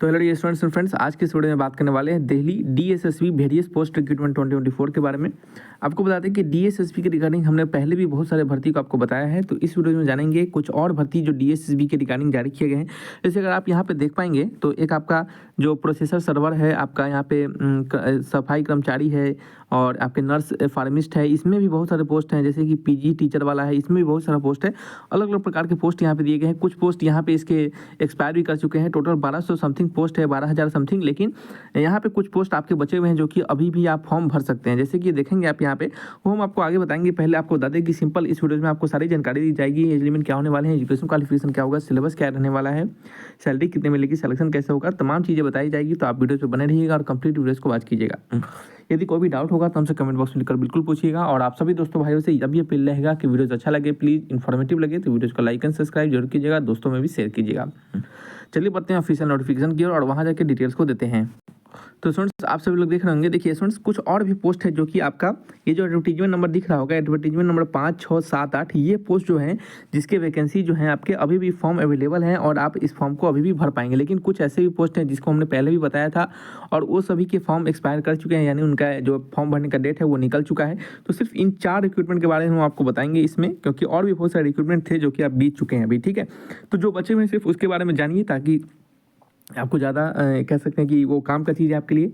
तो hello dear students and friends, आज के इस वीडियो में बात करने वाले हैं Delhi DSSB various post recruitment 2024 के बारे में। आपको बता दें कि डीएसएसबी के रिगार्डिंग हमने पहले भी बहुत सारे भर्ती को आपको बताया है, तो इस वीडियो में जानेंगे कुछ और भर्ती जो डीएसएसबी के रिगार्डिंग जारी किए गए हैं। जैसे अगर आप यहाँ पे देख पाएंगे तो एक आपका जो प्रोसेसर सर्वर है, आपका यहाँ पे सफाई कर्मचारी है और आपके नर्स फार्मिस्ट है, इसमें भी बहुत सारे पोस्ट हैं। जैसे कि पीजी टीचर वाला है, इसमें भी बहुत सारा पोस्ट है। अलग अलग प्रकार के पोस्ट यहाँ पे दिए गए हैं। कुछ पोस्ट यहाँ पे इसके एक्सपायर भी कर चुके हैं। टोटल 1200 समथिंग पोस्ट है, 12,000 समथिंग। लेकिन यहाँ पे कुछ पोस्ट आपके बचे हुए हैं जो कि अभी भी आप फॉर्म भर सकते हैं। जैसे कि देखेंगे आप यहाँ पे, वो हम आपको आगे बताएंगे। पहले आपको बता दें कि सिंपल इस वीडियो में आपको सारी जानकारी दी जाएगी। एज लिमिट क्या होने वाले हैं, एजुकेशन क्वालिफिकेशन क्या होगा, सिलेबस क्या रहने वाला है, सैलरी कितने मिलेगी, सिलेक्शन कैसे होगा, तमाम चीज़ें बताई जाएगी। तो आप वीडियो पे बने रहिएगा और कंप्लीट वीडियोस को वॉच कीजिएगा। यदि कोई भी डाउट होगा तो हमसे कमेंट बॉक्स में लिखकर बिल्कुल पूछिएगा। और आप सभी दोस्तों भाइयों से अब ये अपील रहेगा कि वीडियोस अच्छा लगे, प्लीज़ इन्फॉर्मेटिव लगे तो वीडियोस को लाइक एंड सब्सक्राइब जरूर कीजिएगा, दोस्तों में भी शेयर कीजिएगा। चलिए बढ़ते हैं ऑफिशियल नोटिफिकेशन की ओर और वहाँ जाकर डिटेल्स को देते हैं। तो स्टूडेंट्स आप सभी लोग देख रहे होंगे, देखिए स्टूडेंट्स कुछ और भी पोस्ट है जो कि आपका ये जो एडवर्टीजमेंट नंबर दिख रहा होगा, एडवर्टीजमेंट नंबर 5, 6, 7, 8, ये पोस्ट जो है जिसके वैकेंसी जो है आपके अभी भी फॉर्म अवेलेबल है और आप इस फॉर्म को अभी भी भर पाएंगे। लेकिन कुछ ऐसे भी पोस्ट हैं जिसको हमने पहले भी बताया था और वो सभी के फॉर्म एक्सपायर कर चुके हैं, यानी उनका जो फॉर्म भरने का डेट है वो निकल चुका है। तो सिर्फ इन 4 रिक्रूटमेंट के बारे में हम आपको बताएंगे इसमें, क्योंकि और भी बहुत सारे रिक्रूटमेंट थे जो कि आप बीत चुके हैं अभी, ठीक है। तो जो बचे हुए हैं सिर्फ उसके बारे में जानिए, ताकि आपको ज़्यादा कह सकते हैं कि वो काम का चीज़ है आपके लिए।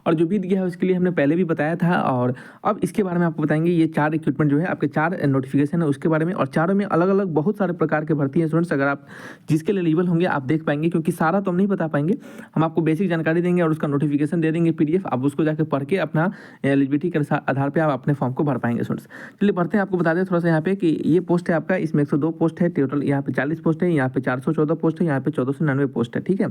और जो बीत गया है उसके लिए हमने पहले भी बताया था और अब इसके बारे में आपको बताएंगे। ये 4 रिक्रूटमेंट जो है आपके 4 नोटिफिकेशन है उसके बारे में, और चारों में अलग अलग बहुत सारे प्रकार के भर्ती है स्टूडेंट्स। अगर आप जिसके लिए एलिजिबल होंगे आप देख पाएंगे, क्योंकि सारा तो हम नहीं बता पाएंगे। हम आपको बेसिक जानकारी देंगे और उसका नोटिफिकेशन दे देंगे PDF, आप उसको जाकर पढ़ के अपना एलिजिबिलिटी के आधार पर आप अपने फॉर्म को भर पाएंगे स्टूडेंट्स। चलिए बढ़ते हैं, आपको बता दें थोड़ा सा यहाँ पे कि ये पोस्ट है आपका, इसमें 102 पोस्ट है टोटल, यहाँ पे 40 पोस्ट है, यहाँ पे 414 पोस्ट है, यहाँ पे 1499 पोस्ट है, ठीक है।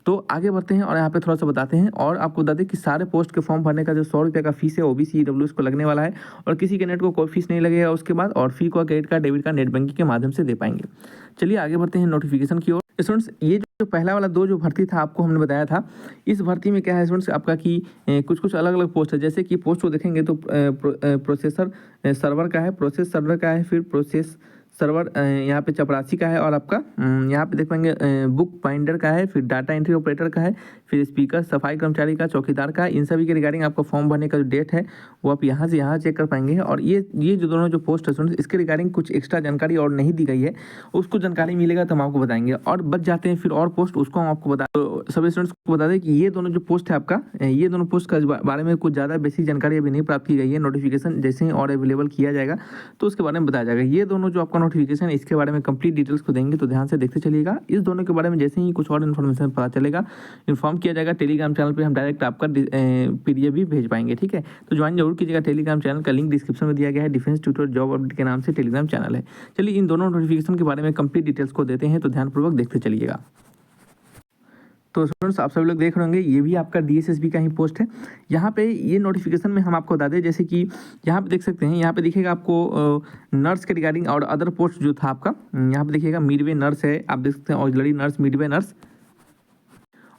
तो आगे बढ़ते हैं और यहाँ पे थोड़ा सा बताते हैं और आपको बता दें कि सारे पोस्ट के फॉर्म भरने का जो 100 रुपये का फीस है OBC EWS को लगने वाला है और किसी कैंडिडेट को कोई फीस नहीं लगेगा उसके बाद, और फी को credit card debit card net banking के माध्यम से दे पाएंगे। चलिए आगे बढ़ते हैं नोटिफिकेशन की ओर। स्टूडेंट्स ये जो पहला वाला 2 जो भर्ती था आपको हमने बताया था, इस भर्ती में क्या है स्टूडेंट्स आपका कि कुछ अलग अलग पोस्ट है। जैसे कि पोस्ट को देखेंगे तो प्रोसेसर सर्वर का है, प्रोसेस सर्वर का है, फिर प्रोसेस सर्वर यहाँ पे चपरासी का है, और आपका यहाँ पे देख पाएंगे बुक बाइंडर का है, फिर डाटा एंट्री ऑपरेटर का है, फिर स्पीकर सफाई कर्मचारी का, चौकीदार का। इन सभी के रिगार्डिंग आपका फॉर्म भरने का जो डेट है वो आप यहाँ से यहाँ चेक कर पाएंगे। और ये जो दोनों जो पोस्ट है स्टूडेंट्स, इसके रिगार्डिंग कुछ एक्स्ट्रा जानकारी और नहीं दी गई है, उसको जानकारी मिलेगा तो हम आपको बताएंगे। और बच जाते हैं फिर और पोस्ट, उसको हम आपको बता, तो सभी स्टूडेंट्स को बता दें कि ये दोनों जो पोस्ट है आपका, ये दोनों पोस्ट का बारे में कुछ ज़्यादा बेसिक जानकारी अभी नहीं प्राप्त की गई है। नोटिफिकेशन जैसे ही और अवेलेबल किया जाएगा तो उसके बारे में बताया जाएगा। ये दोनों जो आपका नोटिफिकेशन इसके बारे में कंप्लीट डिटेल्स को देंगे, तो ध्यान से देखते चलिएगा। इस दोनों के बारे में जैसे ही कुछ और इन्फॉर्मेशन पता चलेगा इन्फॉर्म किया जाएगा। टेलीग्राम चैनल पे हम डायरेक्ट आपका PDF भी भेज पाएंगे, ठीक है। तो ज्वाइन जरूर कीजिएगा। टेलीग्राम चैनल का लिंक डिस्क्रिप्शन में दिया गया है। डिफेंस ट्यूटर जॉब अपडेट के नाम से टेलीग्राम चैनल है। चलिए इन दोनों नोटिफिकेशन के बारे में कंप्लीट डिटेल्स को देते हैं, तो ध्यानपूर्वक देखते चलिएगा। तो स्टूडेंट्स आप सभी लोग देख रहे होंगे, ये भी आपका DSSB का ही पोस्ट है। यहाँ पे ये नोटिफिकेशन में हम आपको बता दें, जैसे कि यहाँ पे देख सकते हैं, यहाँ पे दिखेगा आपको नर्स के रिगार्डिंग और अदर पोस्ट जो था आपका, यहाँ पे देखिएगा मिडवे नर्स है, आप देख सकते हैं ऑक्सिलरी नर्स, मिडवे नर्स,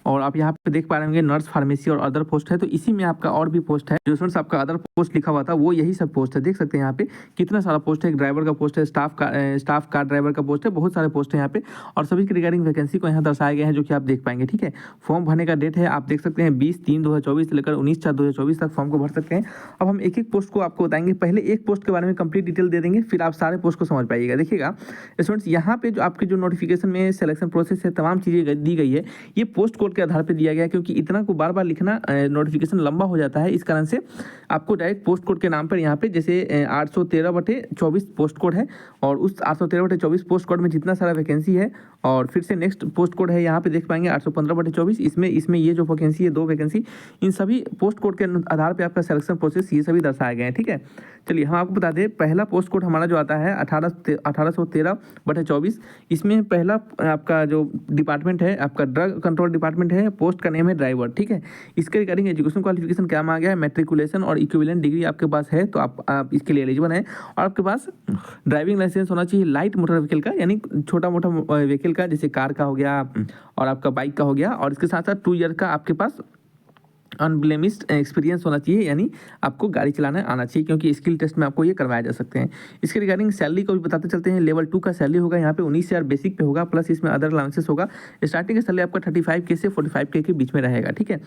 और आप यहाँ पे देख पा रहे होंगे नर्स फार्मेसी और अदर पोस्ट है। तो इसी में आपका और भी पोस्ट है, जो स्टूडेंट्स आपका अदर पोस्ट लिखा हुआ था वो यही सब पोस्ट है। देख सकते हैं यहाँ पे कितना सारा पोस्ट है। एक ड्राइवर का पोस्ट है, स्टाफ कार ड्राइवर का पोस्ट है, बहुत सारे पोस्ट है यहाँ पे, और सभी के रिगार्डिंग वैकेंसी को यहाँ दर्शाया गया है जो कि आप देख पाएंगे, ठीक है। फॉर्म भरने का डेट है, आप देख सकते हैं 20/3/2024 से लेकर 19/4/2024 तक फॉर्म को भर सकते हैं। अब हम एक एक पोस्ट को आपको बताएंगे। पहले एक पोस्ट के बारे में कंप्लीट डिटेल दे देंगे, फिर आप सारे पोस्ट को समझ पाइएगा। देखिएगा स्टूडेंट्स, यहाँ पे जो आपके जो नोटिफिकेशन में सिलेक्शन प्रोसेस है, तमाम चीज़ें दी गई है, ये पोस्ट कोड के आधार पर दिया गया है, क्योंकि इतना को बार बार लिखना नोटिफिकेशन लंबा हो जाता है। इस कारण से आपको डायरेक्ट पोस्ट कोड के नाम पर यहाँ पे जैसे 813/24 पोस्ट कोड है, और उस 813/24 पोस्ट कोड में जितना सारा वैकेंसी है, और फिर से नेक्स्ट पोस्ट कोड है यहाँ पे देख पाएंगे 815/24, इसमें ये जो वैकेंसी है 2 वैकेंसी, इन सभी पोस्ट कोड के आधार पे आपका सिलेक्शन प्रोसेस ये सभी दर्शाए गए हैं, ठीक है। चलिए हम आपको बता दें, पहला पोस्ट कोड हमारा जो आता है 1813/24, इसमें पहला आपका जो डिपार्टमेंट है आपका ड्रग कंट्रोल डिपार्टमेंट है, पोस्ट का नेम है ड्राइवर, ठीक है। इसके रिगार्डिंग एजुकेशन क्वालिफिकेशन क्या मांगा गया है, मैट्रिकुलेशन और इक्विवेलेंट डिग्री आपके पास है तो आप इसके लिए एलिजिबल हैं, और आपके पास ड्राइविंग लाइसेंस होना चाहिए लाइट मोटर व्हीकल का, यानी छोटा मोटा व्हीकल का, जैसे कार का हो गया और आपका बाइक का हो गया, और इसके साथ साथ 2 ईयर का आपके पास अनब्लेमिस्ड एक्सपीरियंस होना चाहिए, यानी आपको गाड़ी चलाना आना चाहिए, क्योंकि स्किल टेस्ट में आपको ये करवाया जा सकते हैं। इसके रिगार्डिंग सैलरी को भी बताते चलते हैं। लेवल 2 का सैलरी होगा यहाँ पे 19,000 बेसिक पे होगा, प्लस इसमें अदर अलाउंसेस होगा। स्टार्टिंग का सैलरी आपका 35K से 45K के बीच में रहेगा, ठीक है।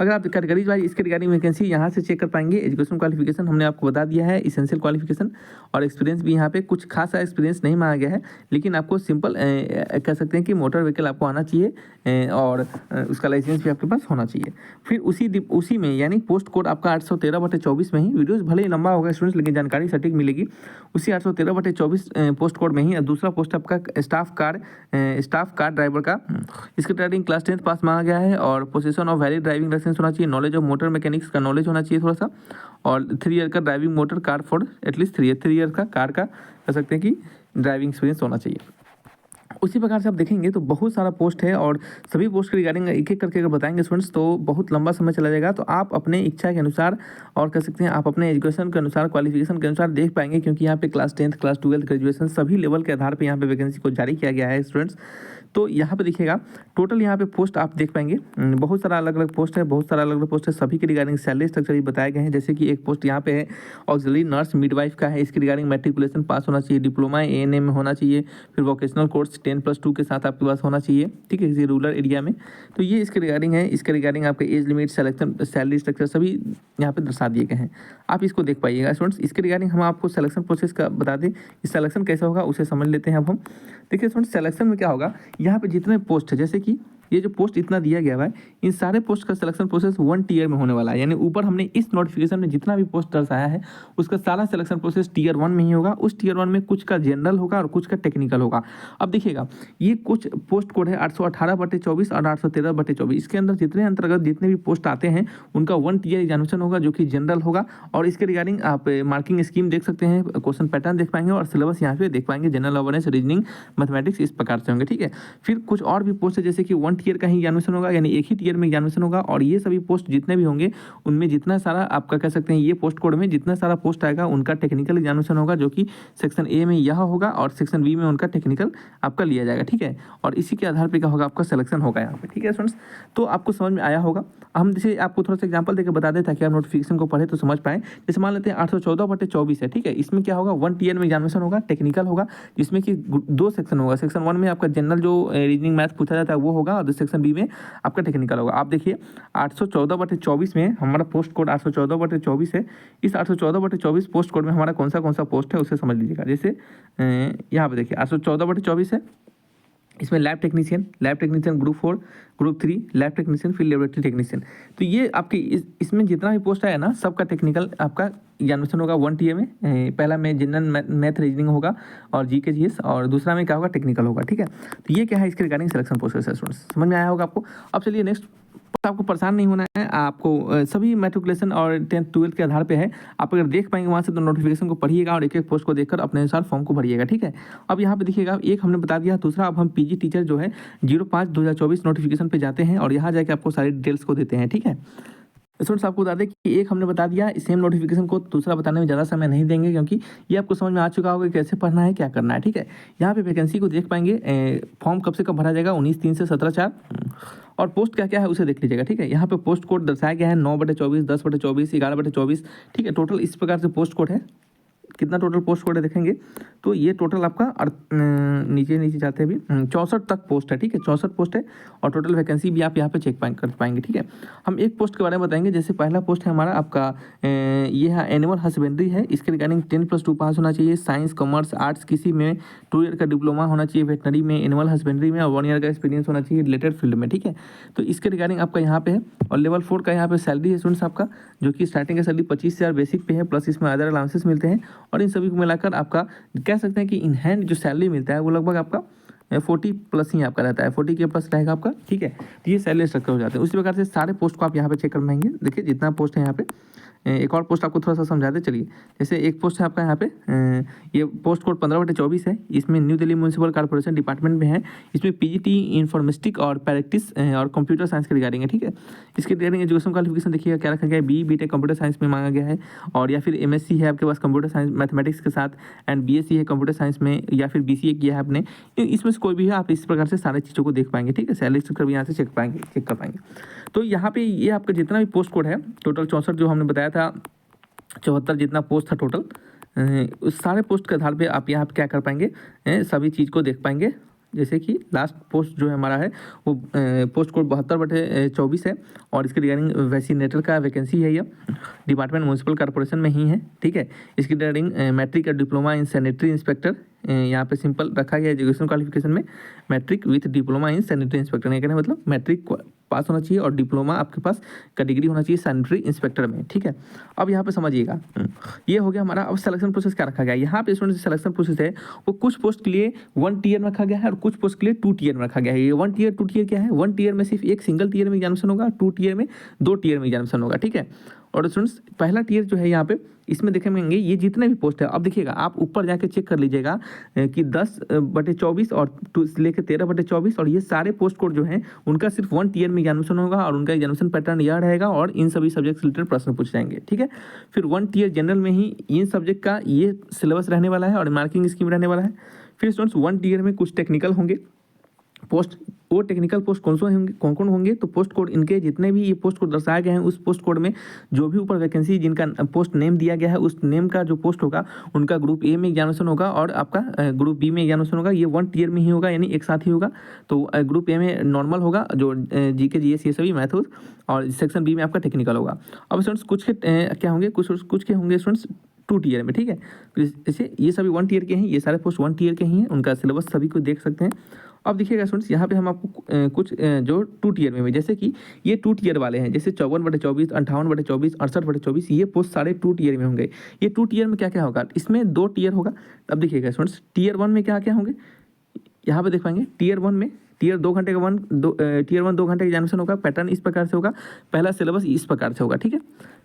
अगर आप कैटेगरीज वाइज इसके रिगार्डिंग वैकेंसी यहाँ से चेक कर पाएंगे। एजुकेशन क्वालिफिकेशन हमने आपको बता दिया है, इसेंशियल क्वालिफिकेशन, और एक्सपीरियंस भी यहाँ पे कुछ खासा एक्सपीरियंस नहीं मांगा गया है, लेकिन आपको सिंपल कह सकते हैं कि मोटर व्हीकल आपको आना चाहिए और उसका लाइसेंस भी आपके पास होना चाहिए। फिर उसी में यानी पोस्ट कोड आपका 813/24 में ही, वीडियोस भले ही लंबा होगा स्टूडेंट्स, लेकिन जानकारी सटीक मिलेगी। उसी 813/24 पोस्ट कोड में ही दूसरा पोस्ट आपका स्टाफ कार ड्राइवर का। इसके रिगार्डिंग क्लास 10th पास मांगा गया है, और position of valid driving licence होना चाहिए, नॉलेज ऑफ मोटर मैकेनिक्स का नॉलेज होना चाहिए थोड़ा सा, और 3 ईयर का driving motor car for at least 3 year का कार का कह सकते हैं कि ड्राइविंग एक्सपीरियंस होना चाहिए। उसी प्रकार से आप देखेंगे तो बहुत सारा पोस्ट है, और सभी पोस्ट के रिगार्डिंग एक एक करके अगर बताएंगे स्टूडेंट्स तो बहुत लंबा समय चला जाएगा। तो आप अपने इच्छा के अनुसार और कह सकते हैं आप अपने एजुकेशन के अनुसार, क्वालिफिकेशन के अनुसार देख पाएंगे, क्योंकि यहाँ पे class 10th, class 12th, graduation सभी लेवल के आधार पर यहाँ पे वैकेंसी को जारी किया गया है स्टूडेंट्स। तो यहाँ पे देखिएगा टोटल यहाँ पे पोस्ट आप देख पाएंगे, बहुत सारा अलग अलग पोस्ट है, बहुत सारा अलग अलग पोस्ट है, सभी के रिगार्डिंग सैलरी स्ट्रक्चर भी बताए गए हैं। जैसे कि एक पोस्ट यहाँ पे है ऑक्सिलरी नर्स मिडवाइफ का है, इसके रिगार्डिंग मैट्रिकुलेशन पास होना चाहिए, डिप्लोमा ANM में होना चाहिए, फिर वोकेशनल कोर्स 10+2 के साथ आपके पास होना चाहिए, ठीक है, किसी रूरल एरिया में। तो ये इसके रिगार्डिंग है। इसके रिगार्डिंग आपके age limit, selection, salary structure सभी यहाँ पे दर्शा दिए गए हैं, आप इसको देख पाइएगा स्टूडेंट्स। इसके रिगार्डिंग हम आपको सिलेक्शन प्रोसेस का बता दें, इस सिलेक्शन कैसा होगा उसे समझ लेते हैं अब हम। देखिए स्टूडेंट्स, सिलेक्शन में क्या होगा, यहाँ पे जितने पोस्ट है, जैसे कि ये जो पोस्ट इतना दिया गया है, इन सारे पोस्ट का सिलेक्शन प्रोसेस 1 टियर में होने वाला है। यानी ऊपर हमने इस नोटिफिकेशन में जितना भी पोस्ट दर्शाया है उसका सारा सिलेक्शन प्रोसेस टियर 1 में ही होगा। उस टियर 1 में कुछ का जनरल होगा और कुछ का टेक्निकल होगा। अब देखिएगा, ये कुछ पोस्ट कोड है 818/24 और 813/24, इसके अंदर जितने अंतर्गत जितने भी पोस्ट आते हैं उनका 1 टियर एग्जामिनेशन होगा, जो कि जनरल होगा। और इसके रिगार्डिंग आप मार्किंग स्कीम देख सकते हैं, क्वेश्चन पैटर्न देख पाएंगे, और सिलेबस यहाँ पे देख पाएंगे, जनरल अवेयरनेस, रीजनिंग, मैथमेटिक्स, इस प्रकार से होंगे, ठीक है। फिर कुछ और भी पोस्ट है, जैसे कि 1 टियर का ही एग्जामिनेशन होगा, यानी एक ही टियर में एग्जामिनेशन होगा। और ये सभी पोस्ट जितने भी होंगे उनमें जितना सारा आपका कह सकते हैं, ये पोस्ट कोड में जितना सारा पोस्ट आएगा उनका टेक्निकल एग्जामिनेशन होगा, जो कि सेक्शन A में यह होगा, और सेक्शन B में उनका टेक्निकल आपका लिया जाएगा, ठीक है। और इसी के आधार पर क्या होगा, आपका सिलेक्शन होगा यहाँ पे, ठीक है स्टूडेंट्स। तो आपको समझ में आया होगा। हम जैसे आपको थोड़ा सा एग्जाम्पल देकर बता दें ताकि आप नोटिफिकेशन को पढ़े तो समझ पाएं। जैसे मान लेते हैं 814/24 है, ठीक है। इसमें क्या होगा, 1 टियर में एग्जामिनेशन होगा, टेक्निकल होगा, जिसमें कि 2 सेक्शन होगा। सेक्शन 1 में आपका जनरल जो रीजनिंग मैथ पूछा जाता है वो होगा, और सेक्शन B में आपका टेक्निकल होगा। आप देखिए 814/24 में हमारा पोस्ट कोड 814/24 है। इस 814/24 पोस्ट कोड में हमारा कौन सा पोस्ट है उसे समझ लीजिएगा। जैसे यहाँ पे देखिए 814/24 है, इसमें lab technician group 4, group 3 lab technician, फिर लेबोरेटरी टेक्नीशियन। तो ये आपके इसमें जितना भी पोस्ट है ना, सबका टेक्निकल आपका एग्जामिनेशन होगा 1 टियर में। पहला में जनरल मैथ रीजनिंग होगा और GK GS, और दूसरा में क्या होगा, टेक्निकल होगा, ठीक है। तो ये क्या है, इसके रिगार्डिंग सिलेक्शन प्रोसेस है स्टूडेंट्स, समझ में आया होगा आपको। अब चलिए नेक्स्ट, आपको परेशान नहीं होना है, आपको सभी मैट्रिकुलेशन और 10th 12th के आधार पे है। आप अगर देख पाएंगे वहाँ से तो नोटिफिकेशन को पढ़िएगा और एक एक पोस्ट को देखकर अपने अनुसार फॉर्म को भरिएगा, ठीक है। अब यहाँ पे देखिएगा, एक हमने बता दिया, दूसरा अब हम PG टीचर जो है 05/2024 नोटिफिकेशन पे जाते हैं और यहाँ जाके आपको सारी डिटेल्स को देते हैं, ठीक है। स्टूडेंट्स आपको बता दें कि एक हमने बता दिया, सेम नोटिफिकेशन को दूसरा बताने में ज़्यादा समय नहीं देंगे, क्योंकि ये आपको समझ में आ चुका होगा कैसे पढ़ना है, क्या करना है, ठीक है। यहाँ पे वैकेंसी को देख पाएंगे, फॉर्म कब से कब भरा जाएगा, 19/3 से 17/4, और पोस्ट क्या क्या है उसे देख लीजिएगा, ठीक है। यहाँ पे पोस्ट कोड दर्शाया गया है 9/24, 10/24, 11/24, ठीक है। टोटल इस प्रकार से पोस्ट कोड है। कितना टोटल पोस्ट कोड है देखेंगे तो ये टोटल आपका नीचे जाते भी 64 तक पोस्ट है, ठीक है। 64 पोस्ट है, और टोटल वैकेंसी भी आप यहाँ पे चेक कर पाएंगे, ठीक है। हम एक पोस्ट के बारे में बताएंगे। जैसे पहला पोस्ट है हमारा आपका ये है एनिमल हस्बेंड्री है। इसके रिगार्डिंग 10+2 पास होना चाहिए, साइंस, कॉमर्स, आर्ट्स किसी में, 2 ईयर का डिप्लोमा होना चाहिए वेटनरी में, एनिमल हस्बेंड्री में, और 1 ईयर का एक्सपीरियंस होना चाहिए रिलेटेड फील्ड में, ठीक है। तो इसके रिगार्डिंग आपका यहाँ पे है। और लेवल 4 का यहाँ पे सैलरी है स्टूडेंट्स आपका, जो कि स्टार्टिंग का सैलरी 25,000 बेसिक पे है, प्लस इसमें अदर अलाउंसेस मिलते हैं। और इन सभी को मिलाकर आपका कह सकते हैं कि इन हैंड जो सैलरी मिलता है वो लगभग आपका 40+ ही आपका रहता है, 40K प्लस रहेगा आपका, ठीक है। तो ये सैलरी स्ट्रक्चर हो जाते हैं। उसी प्रकार से सारे पोस्ट को आप यहाँ पे चेक कर पाएंगे। देखिए जितना पोस्ट है यहाँ पे, एक और पोस्ट आपको थोड़ा सा समझा दे चलिए। जैसे एक पोस्ट है आपका यहाँ पे, ये पोस्ट कोड 15/24 है। इसमें new Delhi municipal corporation department में है। इसमें PGT इन्फॉर्मेटिक्स और प्रैक्टिस और कंप्यूटर साइंस के रिगार्डिंग है, ठीक है। इसके रिगार्डिंग एजुकेशन क्वालिफिकेशन देखिएगा क्या रखा गया है, BE/BTech कंप्यूटर साइंस में मांगा गया है, और या फिर MSc है आपके पास कंप्यूटर साइंस मैथमेटिक्स के साथ, एंड BSc है कंप्यूटर साइंस में, या फिर BCA किया है आपने। इसमें कोई भी है आप इस प्रकार से सारी चीज़ों को देख पाएंगे। ठीक है, सैलरी स्ट्रक्चर भी यहाँ से चेक कर पाएंगे। तो यहाँ पे ये आपका जितना भी पोस्ट कोड है टोटल 64 जो हमने बताया था, 74 जितना पोस्ट था टोटल, उस सारे पोस्ट के आधार पे आप यहाँ पे क्या कर पाएंगे, सभी चीज़ को देख पाएंगे। जैसे कि लास्ट पोस्ट जो है हमारा है वो पोस्ट कोड 72/24 है और इसके रिगार्डिंग वैक्सीनेटर का वैकेंसी है, ये डिपार्टमेंट म्यूनसिपल कॉर्पोरेशन में ही है। ठीक है, इसके रिगार्डिंग मैट्रिक या डिप्लोमा इन सैनिटरी इंस्पेक्टर यहाँ पे सिंपल रखा गया एजुकेशन क्वालिफिकेशन में matric with diploma in sanitary inspector, ये कहना मतलब मैट्रिक पास होना चाहिए और डिप्लोमा आपके पास का डिग्री होना चाहिए सैनिटरी इंस्पेक्टर में। ठीक है, अब यहाँ पे समझिएगा, ये हो गया हमारा। अब सिलेक्शन प्रोसेस क्या रखा गया यहाँ पे, स्टूडेंट सिलेक्शन प्रोसेस है वो कुछ पोस्ट के लिए 1 टीयर में रखा गया है और कुछ पोस्ट के लिए 2 टीयर में रखा गया है। ये 1 टीयर 2 टीयर क्या है, 1 टीयर में सिर्फ एक सिंगल टीयर में एग्जामिनेशन होगा, 2 टीयर में 2 टीयर में एग्जामिनेशन होगा। ठीक है, और स्टूडेंट्स पहला टीयर जो है यहाँ पे इसमें देखेंगे ये जितने भी पोस्ट है, अब देखिएगा आप ऊपर जाके चेक कर लीजिएगा कि 10/24 और लेकर 13/24 और ये सारे पोस्ट कोड जो हैं उनका सिर्फ 1 टीयर में एग्जामिनेशन होगा और उनका एग्जामिनेशन पैटर्न यह रहेगा और इन सभी सब्जेक्ट से रिलेटेड प्रश्न पूछ जाएंगे। ठीक है, फिर 1 टीयर जनरल में ही इन सब्जेक्ट का ये सिलेबस रहने वाला है और मार्किंग स्कीम रहने वाला है। फिर स्टूडेंट्स 1 टीयर में कुछ टेक्निकल होंगे पोस्ट, वो टेक्निकल पोस्ट कौन कौन होंगे, तो पोस्ट कोड इनके जितने भी ये पोस्ट कोड दर्शाए गए हैं उस पोस्ट कोड में जो भी ऊपर वैकेंसी जिनका पोस्ट नेम दिया गया है उस नेम का जो पोस्ट होगा उनका ग्रुप ए में एग्जामिनेशन होगा और आपका ग्रुप बी में एग्जामिनेशन होगा। ये 1 टीयर में ही होगा यानी एक साथ ही होगा। तो ग्रुप ए में नॉर्मल होगा जो जीके जीएस ये सभी मैथ और सेक्शन बी में आपका टेक्निकल होगा। अब स्टूडेंट्स कुछ के क्या होंगे, कुछ के होंगे स्टूडेंट्स 2 टीयर में। ठीक है, जैसे ये सभी 1 टीयर के हैं, ये सारे पोस्ट 1 टीयर के ही हैं, उनका सिलेबस सभी को देख सकते हैं। अब देखिएगा स्टूडेंट्स यहाँ पे हम आपको कुछ जो 2 टीयर में जैसे कि ये 2 टीयर वाले हैं, जैसे 54/24, 58/24, 68/24 ये पोस्ट सारे 2 टीयर में होंगे। ये 2 टीयर में क्या क्या होगा, इसमें 2 टीयर होगा। अब देखिएगा स्टूडेंट्स टीयर 1 में क्या क्या होंगे, यहाँ पे देख पाएंगे टीयर 1 में टीयर 2 घंटे का टीयर 1 2 घंटे का एग्जामिनेशन होगा। पैटर्न इस प्रकार से होगा, पहला सिलेबस इस प्रकार से होगा। ठीक है,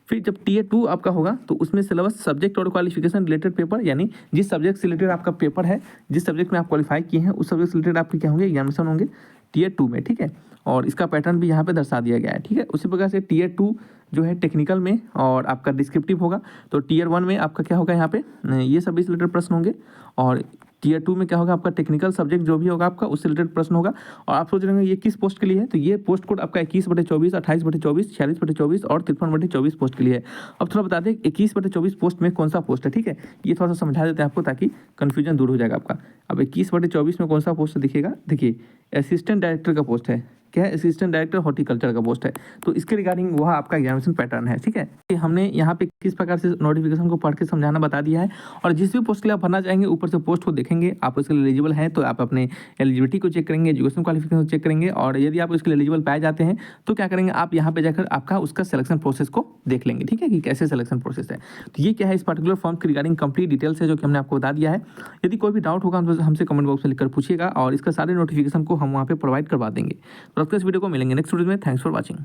फिर जब टीयर 2 आपका होगा तो उसमें सिलेबस सब्जेक्ट और क्वालिफिकेशन रिलेटेड पेपर, यानी जिस सब्जेक्ट से रिलेटेड आपका पेपर है, जिस सब्जेक्ट में आप क्वालिफाई किए हैं उस सब्जेक्ट से रिलेटेड आपके क्या होंगे एग्जामिनेशन होंगे टीयर 2 में। ठीक है, और इसका पैटर्न भी यहाँ पे दर्शा दिया गया है। ठीक है, उसी प्रकार से टीयर 2 जो है टेक्निकल में और आपका डिस्क्रिप्टिव होगा। तो टीयर 1 में आपका क्या होगा, यहाँ पे ये सभी से रिलेटेड प्रश्न होंगे और टीयर 2 में क्या होगा आपका टेक्निकल सब्जेक्ट जो भी होगा आपका उससे रिलेटेड प्रश्न होगा। और आप सोच रहे हैं ये किस पोस्ट के लिए है, तो ये पोस्ट कोड आपका 21/24, 28/24, 46/24 और 53/24 पोस्ट के लिए है। अब थोड़ा बता दें 21/24 पोस्ट में कौन सा पोस्ट है। ठीक है, ये थोड़ा सा समझा देते हैं आपको ताकि कन्फ्यूजन दूर हो जाएगा आपका। अब 21/24 में कौन सा पोस्ट दिखेगा, देखिए असिस्टेंट डायरेक्टर का पोस्ट है। क्या है, असिस्टेंट डायरेक्टर हॉर्टिकल्चर का पोस्ट है। तो इसके रिगार्डिंग वह आपका एग्जामिनेशन पैटर्न है। ठीक है, हमने यहाँ पे किस प्रकार से नोटिफिकेशन को पढ़ के समझाना बता दिया है और जिस भी पोस्ट के लिए आप भरना चाहेंगे ऊपर से पोस्ट को देखेंगे, आप उसके लिए एलिजिबल हैं तो आप अपने एलिजिबिलिटी को चेक करेंगे, एजुकेशन क्वालिफिकेशन चेक करेंगे और यदि आप उसके लिए एलिजिबल पाए जाते हैं तो क्या करेंगे, आप यहाँ पे जाकर आपका उसका सिलेक्शन प्रोसेस को देख लेंगे। ठीक है, कि कैसे सिलेक्शन प्रोसेस है। तो ये क्या है, इस पर्टिकुलर फॉर्म के रिगार्डिंग कंप्लीट डिटेल्स है जो कि हमने आपको बता दिया है। यदि कोई भी डाउट होगा तो हमसे कमेंट बॉक्स में लिखकर पूछिएगा और इसका सारे नोटिफिकेशन को हम वहाँ पे प्रोवाइड करवा देंगे। तो इस वीडियो को मिलेंगे नेक्स्ट वीडियो में। Thanks for watching.